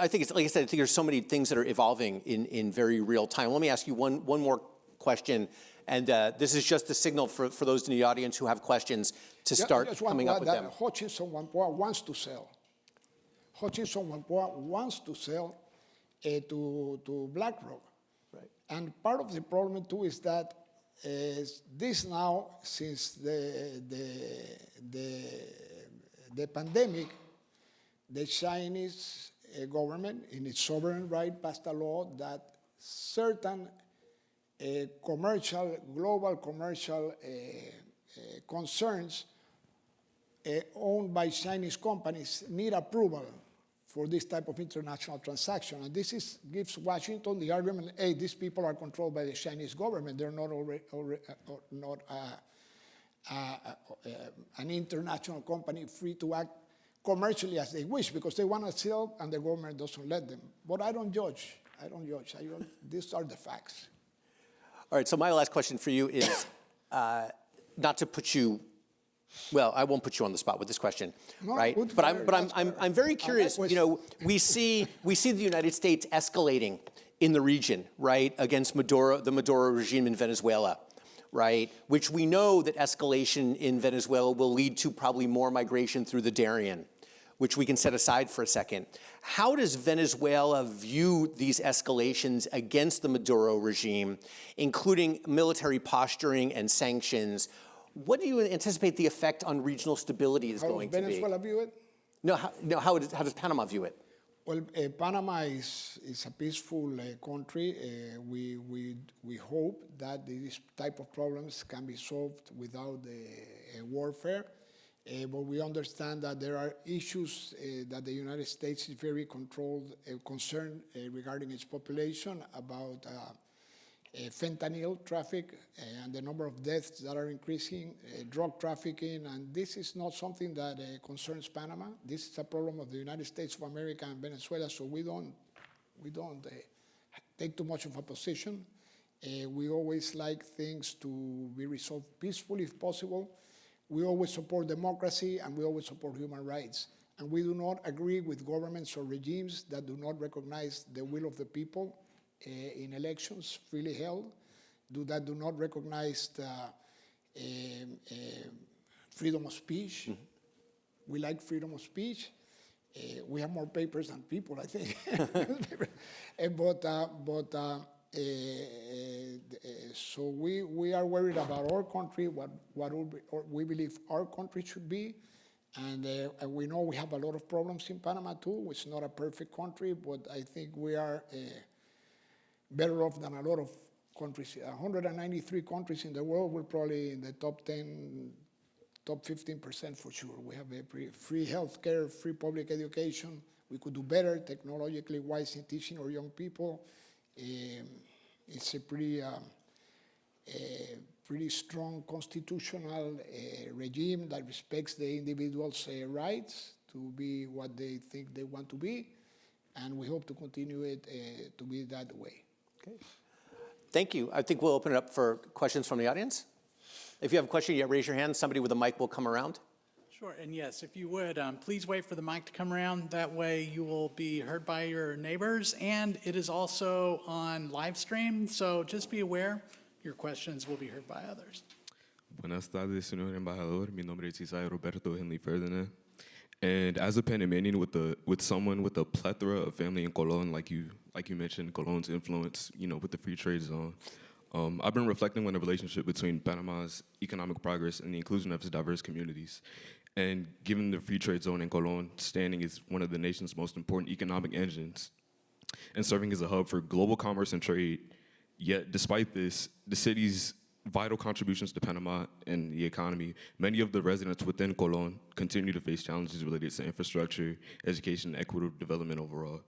I think it's, like I said, I think there's so many things that are evolving in very real time. Let me ask you one more question, and this is just a signal for those in the audience who have questions to start coming up with them. Hutchinson Whampoa wants to sell. Hutchinson Whampoa wants to sell to BlackRock. Right. And part of the problem too is that this now, since the pandemic, the Chinese government, in its sovereign right, passed a law that certain global commercial concerns owned by Chinese companies need approval for this type of international transaction. And this gives Washington the argument, hey, these people are controlled by the Chinese government. They're not an international company free to act commercially as they wish, because they want to sell and the government doesn't let them. But I don't judge. These are the facts. All right, so my last question for you is not to put you, well, I won't put you on the spot with this question, no, right? But I'm very curious. You know, we see the United States escalating in the region, right, against the Maduro regime in Venezuela, right? Which we know that escalation in Venezuela will lead to probably more migration through the Darien, which we can set aside for a second. How does Venezuela view these escalations against the Maduro regime, including military posturing and sanctions? What do you anticipate the effect on regional stability is going to be? How does Venezuela view it? No, how does Panama view it? Well, Panama is a peaceful country. We hope that this type of problems can be solved without warfare. But we understand that there are issues that the United States is very concerned regarding its population about fentanyl traffic and the number of deaths that are increasing, drug trafficking, and this is not something that concerns Panama. This is a problem of the United States of America and Venezuela, so we don't take too much of a position. We always like things to be resolved peacefully if possible. We always support democracy and we always support human rights. And we do not agree with governments or regimes that do not recognize the will of the people in elections freely held, that do not recognize freedom of speech. Mm-hmm. We like freedom of speech. We have more papers than people, I think. So we are worried about our country, what we believe our country should be. And we know we have a lot of problems in Panama too. It's not a perfect country, but I think we are better off than a lot of countries. 193 countries in the world, we're probably in the top 10, top 15% for sure. We have free healthcare, free public education. We could do better technologically wise in teaching our young people. It's a pretty strong constitutional regime that respects the individual's rights to be what they think they want to be, and we hope to continue it to be that way. Okay. Thank you. I think we'll open it up for questions from the audience. If you have a question, yeah, raise your hand. Somebody with a mic will come around. Sure, and yes, if you would, please wait for the mic to come around. That way you will be heard by your neighbors, and it is also on live stream, so just be aware your questions will be heard by others. Buenas tardes, señor embajador. Mi nombre es Isaiah Roberto Henley Ferdinand. And as a Panamanian with someone with a plethora of family in Colón, like you mentioned, Colón's influence, with the free trade zone, I've been reflecting on the relationship between Panama's economic progress and the inclusion of its diverse communities. And given the free trade zone in Colón standing as one of the nation's most important economic engines and serving as a hub for global commerce and trade, yet despite this, the city's vital contributions to Panama and the economy, many of the residents within Colón continue to face challenges related to infrastructure, education, and equitable development overall.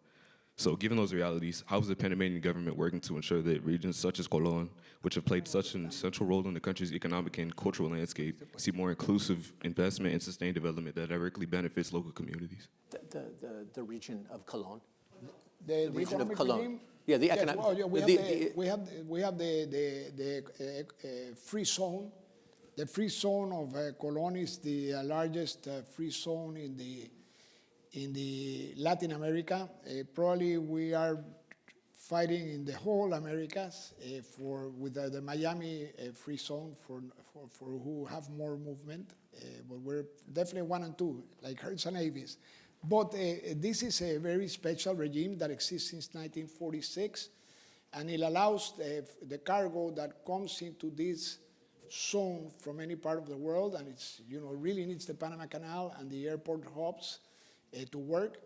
So given those realities, how is the Panamanian government working to ensure that regions such as Colón, which have played such an essential role in the country's economic and cultural landscape, see more inclusive investment and sustained development that directly benefits local communities? The region of Colón. The region of economic Colón. regime? Yeah, the Yes, economic. well, yeah, we have the free zone. The free zone of Colón is the largest free zone in the Latin America. Probably we are fighting in the whole Americas with the Miami free zone for who have more movement. But we're definitely 1 and 2, like Hertz and Avis. But this is a very special regime that exists since 1946, and it allows the cargo that comes into this zone from any part of the world, and it's really needs the Panama Canal and the airport hubs to work,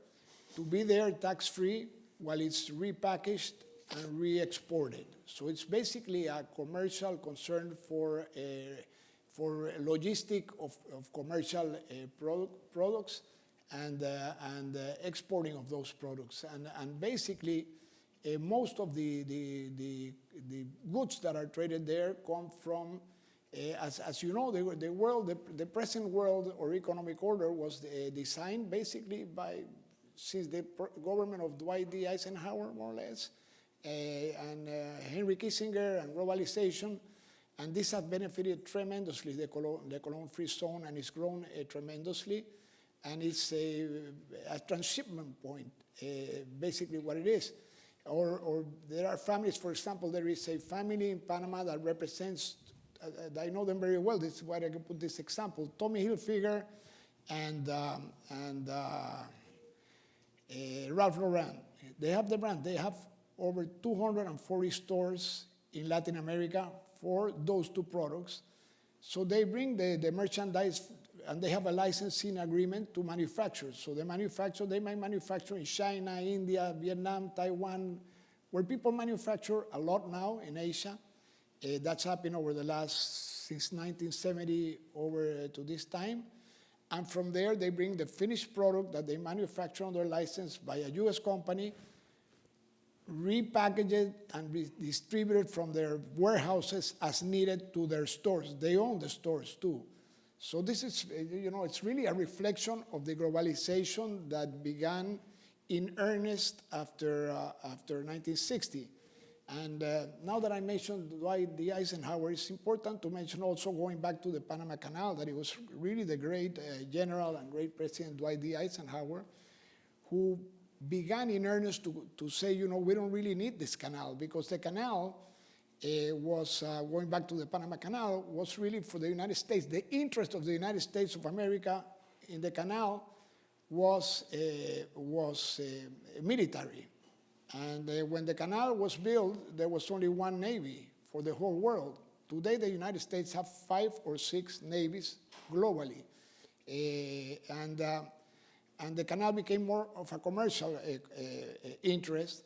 to be there tax-free while it's repackaged and re-exported. So it's basically a commercial concern for logistic of commercial products and exporting of those products. And basically, most of the goods that are traded there come from, as you know, the present world or economic order was designed basically since the government of Dwight D. Eisenhower, more or less, and Henry Kissinger and globalization. And this has benefited tremendously the Colón Free Zone, and it's grown tremendously. And it's a transshipment point, basically what it is. Or there are families, for example, there is a family in Panama that represents, I know them very well, this is why I can put this example, Tommy Hilfiger and Ralph Lauren. They have the brand. They have over 240 stores in Latin America for those two products. So they bring the merchandise, and they have a licensing agreement to manufacture. So they might manufacture in China, India, Vietnam, Taiwan, where people manufacture a lot now in Asia. That's happened over the since 1970 over to this time. And from there, they bring the finished product that they manufacture under license by a US company, repackage it and distribute it from their warehouses as needed to their stores. They own the stores too. So this is, it's really a reflection of the globalization that began in earnest after 1960. And now that I mentioned Dwight D. Eisenhower, it's important to mention also, going back to the Panama Canal, that it was really the great general and great President Dwight D. Eisenhower who began in earnest to say, we don't really need this canal, because the canal was, going back to the Panama Canal, was really for the United States. The interest of the United States of America in the canal was military. And when the canal was built, there was only one navy for the whole world. Today, the United States have 5 or 6 navies globally. And the canal became more of a commercial interest.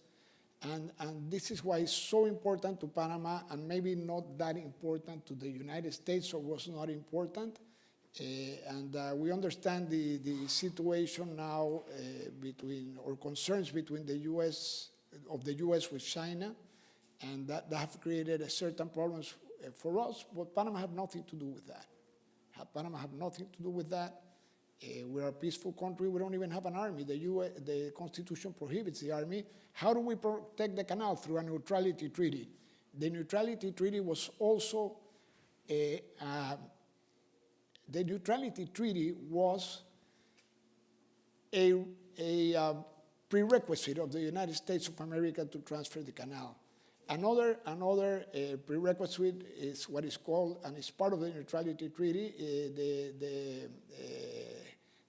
And this is why it's so important to Panama, and maybe not that important to the United States, or was not important. And we understand the situation now or concerns between the U.S. with China, and that have created certain problems for us, but Panama have nothing to do with that. Panama have nothing to do with that. We're a peaceful country. We don't even have an army. The Constitution prohibits the army. How do we protect the canal? Through a neutrality treaty. The neutrality treaty was also the neutrality treaty was a prerequisite of the United States of America to transfer the canal. Another prerequisite is what is called, and it's part of the neutrality treaty,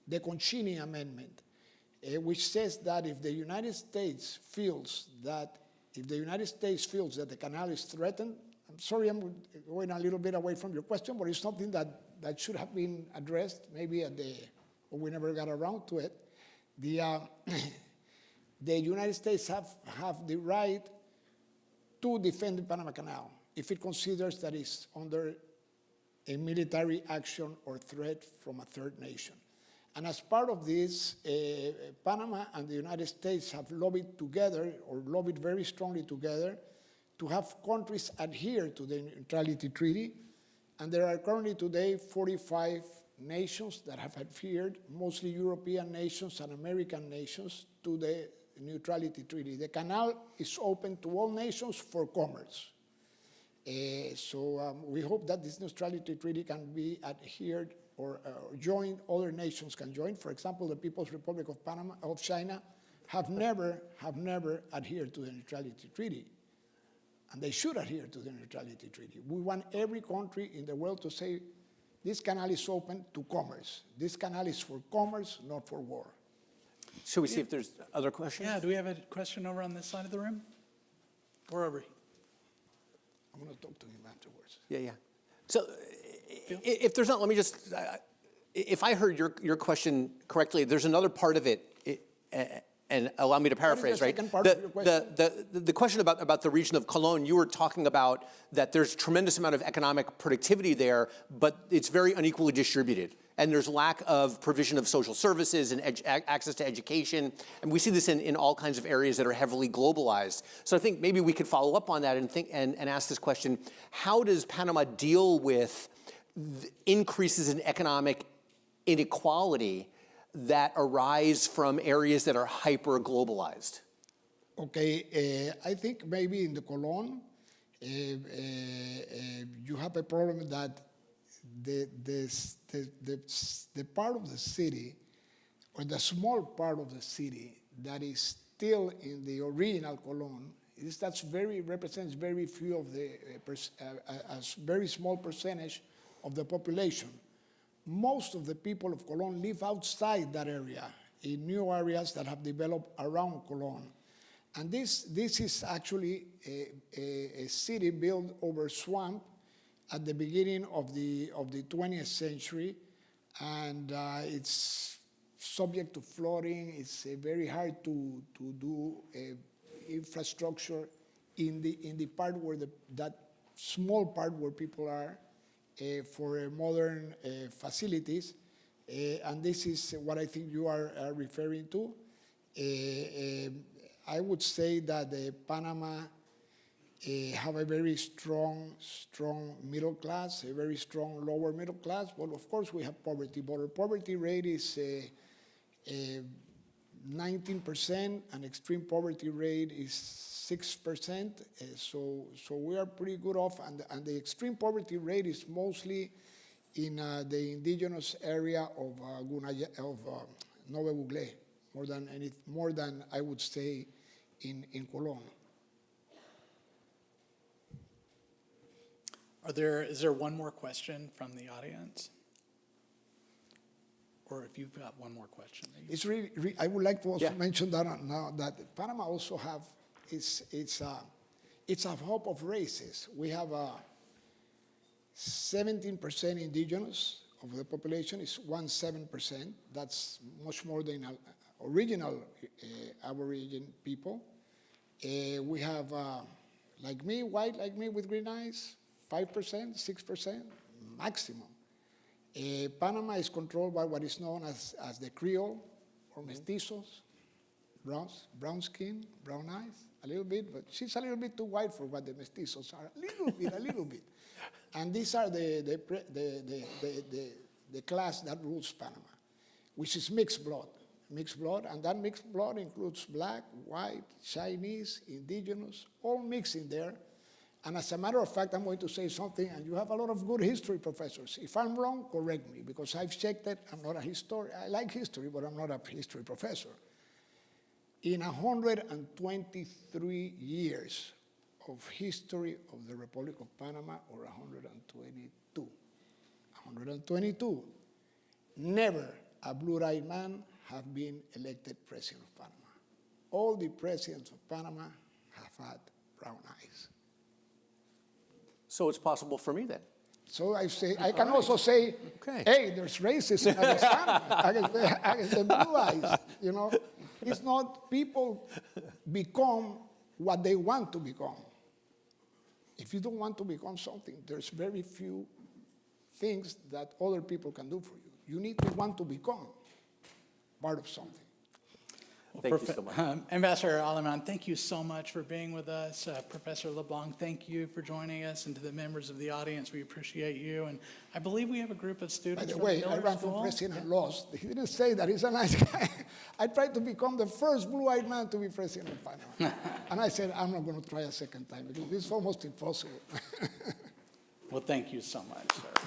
the Concini Amendment, which says that if the United States feels that the canal is threatened, I'm sorry I'm going a little bit away from your question, but it's something that should have been addressed maybe or we never got around to it. The United States have the right to defend the Panama Canal if it considers that it's under a military action or threat from a third nation. And as part of this, Panama and the United States have lobbied together, or lobbied very strongly together, to have countries adhere to the neutrality treaty. And there are currently today 45 nations that have adhered, mostly European nations and American nations, to the neutrality treaty. The canal is open to all nations for commerce. So we hope that this neutrality treaty can be adhered or joined, other nations can join. For example, the People's Republic of China have never adhered to the neutrality treaty. And they should adhere to the neutrality treaty. We want every country in the world to say, this canal is open to commerce. This canal is for commerce, not for war. Should we see if there's other questions? Yeah, do we have a question over on this side of the room? Or over here? I'm going to talk to him afterwards. Yeah. So if there's not, let me just, if I heard your question correctly, there's another part of it, and allow me to paraphrase, right? Second part of your question? The question about the region of Colón, you were talking about that there's tremendous amount of economic productivity there, but it's very unequally distributed. And there's lack of provision of social services and access to education. And we see this in all kinds of areas that are heavily globalized. So I think maybe we could follow up on that and ask this question: how does Panama deal with increases in economic inequality that arise from areas that are hyper-globalized? Okay, I think maybe in the Colón, you have a problem that the part of the city, or the small part of the city that is still in the original Colón, represents very few of the, a very small percentage of the population. Most of the people of Colón live outside that area, in new areas that have developed around Colón. And this is actually a city built over swamp at the beginning of the 20th century, and it's subject to flooding. It's very hard to do infrastructure in the part where that small part where people are for modern facilities, and this is what I think you are referring to. I would say that Panama have a very strong middle class, a very strong lower middle class. Well, of course, we have poverty, but our poverty rate is 19%, and extreme poverty rate is 6%. So we are pretty good off, and the extreme poverty rate is mostly in the indigenous area of Nove Buglé, more than I would say in Colón. Is there one more question from the audience? Or if you've got one more question. It's really I would like to also mention that now that Panama also have, it's a hub of races. We have 17% indigenous of the population, is 17%. That's much more than original Aboriginal people. We have, like me, white like me with green eyes, 5%, 6% maximum. Panama is controlled by what is known as the Creole or mestizos, brown skin, brown eyes, a little bit, but she's a little bit too white for what the mestizos are, a little bit. And these are the class that rules Panama, which is mixed blood, and that mixed blood includes black, white, Chinese, indigenous, all mixed in there. And as a matter of fact, I'm going to say something, and you have a lot of good history professors. If I'm wrong, correct me, because I've checked it. I'm not a historian. I like history, but I'm not a history professor. In 123 years of history of the Republic of Panama, or 122, never a blue-eyed man have been elected president of Panama. All the presidents of Panama have had brown eyes. So it's possible for me then. So I say, I can also say, Okay. hey, there's racism against Panama, against the blue eyes, you know. It's not, people become what they want to become. If you don't want to become something, there's very few things that other people can do for you. You need to want to become part of something. Thank you so much. Ambassador Aleman, thank you so much for being with us. Professor LeBlanc, thank you for joining us. And to the members of the audience, we appreciate you. And I believe we have a group of By students the from way, the I Miller ran School. for president and lost. He didn't say that. He's a nice guy. I tried to become the first blue-eyed man to be president of Panama. And I said, I'm not going to try a second time because it's almost impossible. Well, thank you so much, sir.